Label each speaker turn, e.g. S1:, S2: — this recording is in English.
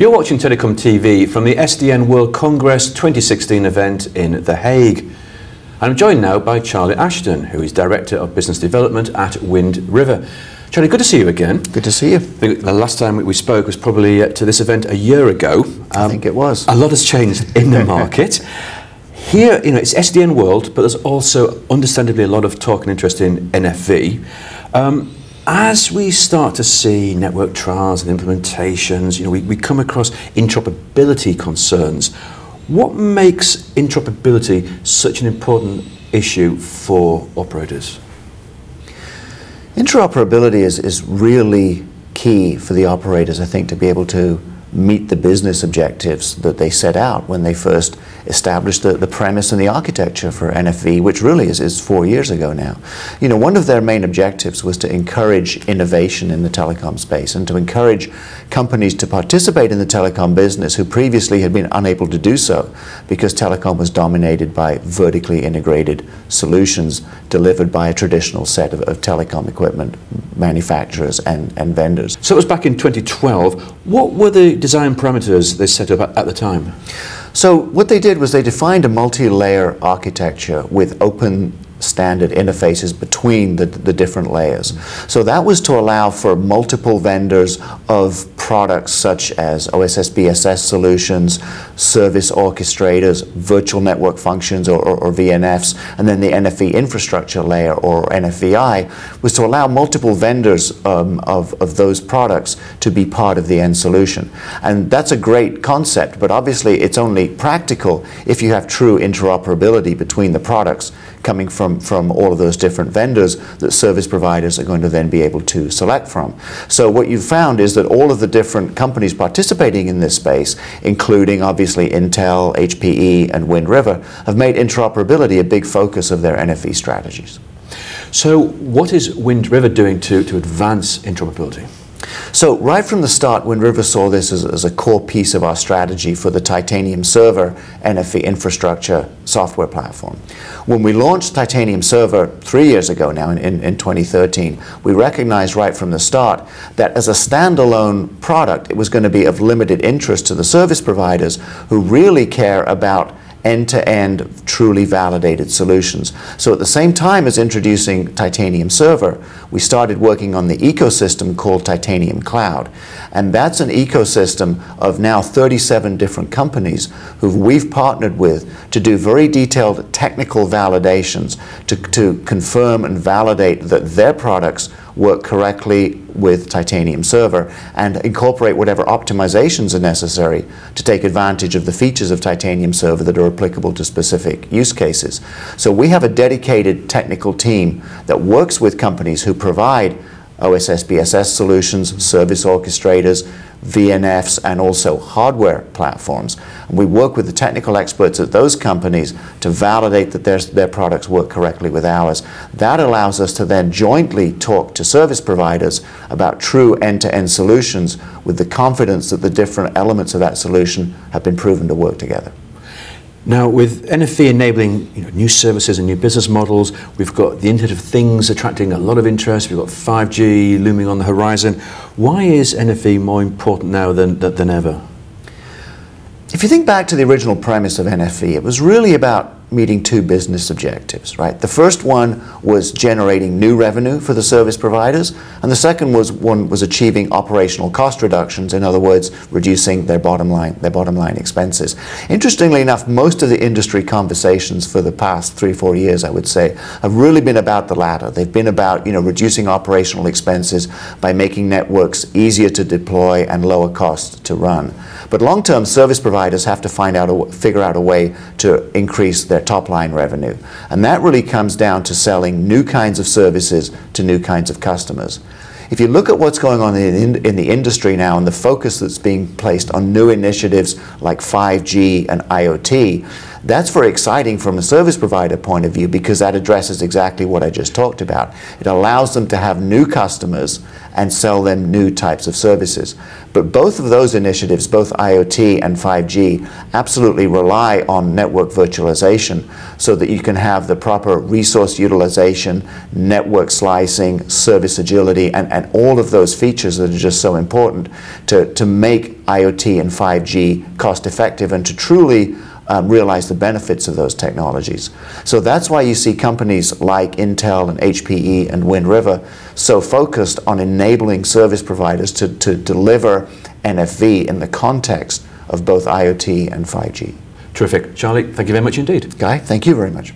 S1: You're watching TelecomTV from the SDN World Congress 2016 event in The Hague. I'm joined now by Charlie Ashton, who is Director of Business Development at Wind River. Charlie, good to see you again.
S2: Good to see you.
S1: I think the last time we spoke was probably to this event a year ago.
S2: I think it was.
S1: A lot has changed in the market. Here, it's SDN World, but there's also understandably a lot of talk and interest in NFV. As we start to see network trials and implementations, we come across interoperability concerns. What makes interoperability such an important issue for operators?
S2: Interoperability is really key for the operators, I think, to be able to meet the business objectives that they set out when they first established the premise and the architecture for NFV, which really is 4 years ago now. One of their main objectives was to encourage innovation in the telecom space and to encourage companies to participate in the telecom business who previously had been unable to do so because telecom was dominated by vertically integrated solutions delivered by a traditional set of telecom equipment manufacturers and vendors.
S1: So it was back in 2012. What were the design parameters they set up at the time?
S2: So what they did was they defined a multi-layer architecture with open standard interfaces between the different layers. So that was to allow for multiple vendors of products such as OSS/BSS solutions, service orchestrators, virtual network functions or VNFs, and then the NFV infrastructure layer or NFVI was to allow multiple vendors of those products to be part of the end solution. And that's a great concept, but obviously it's only practical if you have true interoperability between the products coming from all of those different vendors that service providers are going to then be able to select from. So what you've found is that all of the different companies participating in this space, including obviously Intel, HPE, and Wind River, have made interoperability a big focus of their NFV strategies.
S1: So what is Wind River doing to advance interoperability?
S2: So right from the start, Wind River saw this as a core piece of our strategy for the Titanium Server NFV infrastructure software platform. When we launched Titanium Server 3 years ago now in 2013, we recognized right from the start that as a standalone product, it was going to be of limited interest to the service providers who really care about end-to-end, truly validated solutions. So at the same time as introducing Titanium Server, we started working on the ecosystem called Titanium Cloud. And that's an ecosystem of now 37 different companies who we've partnered with to do very detailed technical validations to confirm and validate that their products work correctly with Titanium Server and incorporate whatever optimizations are necessary to take advantage of the features of Titanium Server that are applicable to specific use cases. So we have a dedicated technical team that works with companies who provide OSS/BSS solutions, service orchestrators, VNFs, and also hardware platforms. And we work with the technical experts at those companies to validate that their products work correctly with ours. That allows us to then jointly talk to service providers about true end-to-end solutions with the confidence that the different elements of that solution have been proven to work together.
S1: Now, with NFV enabling new services and new business models, we've got the Internet of Things attracting a lot of interest, we've got 5G looming on the horizon. Why is NFV more important now than ever? If you think back to the original premise of NFV, it was really about meeting two business objectives, right? The first one was generating new revenue for the service providers, and the second one was achieving operational cost reductions, in other words, reducing their bottom line expenses. Interestingly enough, most of the industry conversations for the past 3-4 years, I would say, have really been about the latter. They've been about reducing operational expenses by making networks easier to deploy and lower cost to run. But long-term service providers have to figure out a way to increase their top-line revenue. And that really comes down to selling new kinds of services to new kinds of customers. If you look at what's going on in the industry now and the focus that's being placed on new initiatives like 5G and IoT,
S2: That's very exciting from a service provider point of view because that addresses exactly what I just talked about. It allows them to have new customers and sell them new types of services. But both of those initiatives, both IoT and 5G, absolutely rely on network virtualization so that you can have the proper resource utilization, network slicing, service agility, and all of those features that are just so important to make IoT and 5G cost effective and to truly realize the benefits of those technologies. So that's why you see companies like Intel and HPE and Wind River so focused on enabling service providers to deliver NFV in the context of both IoT and 5G.
S1: Terrific. Charlie, thank you very much indeed.
S2: Guy, thank you very much.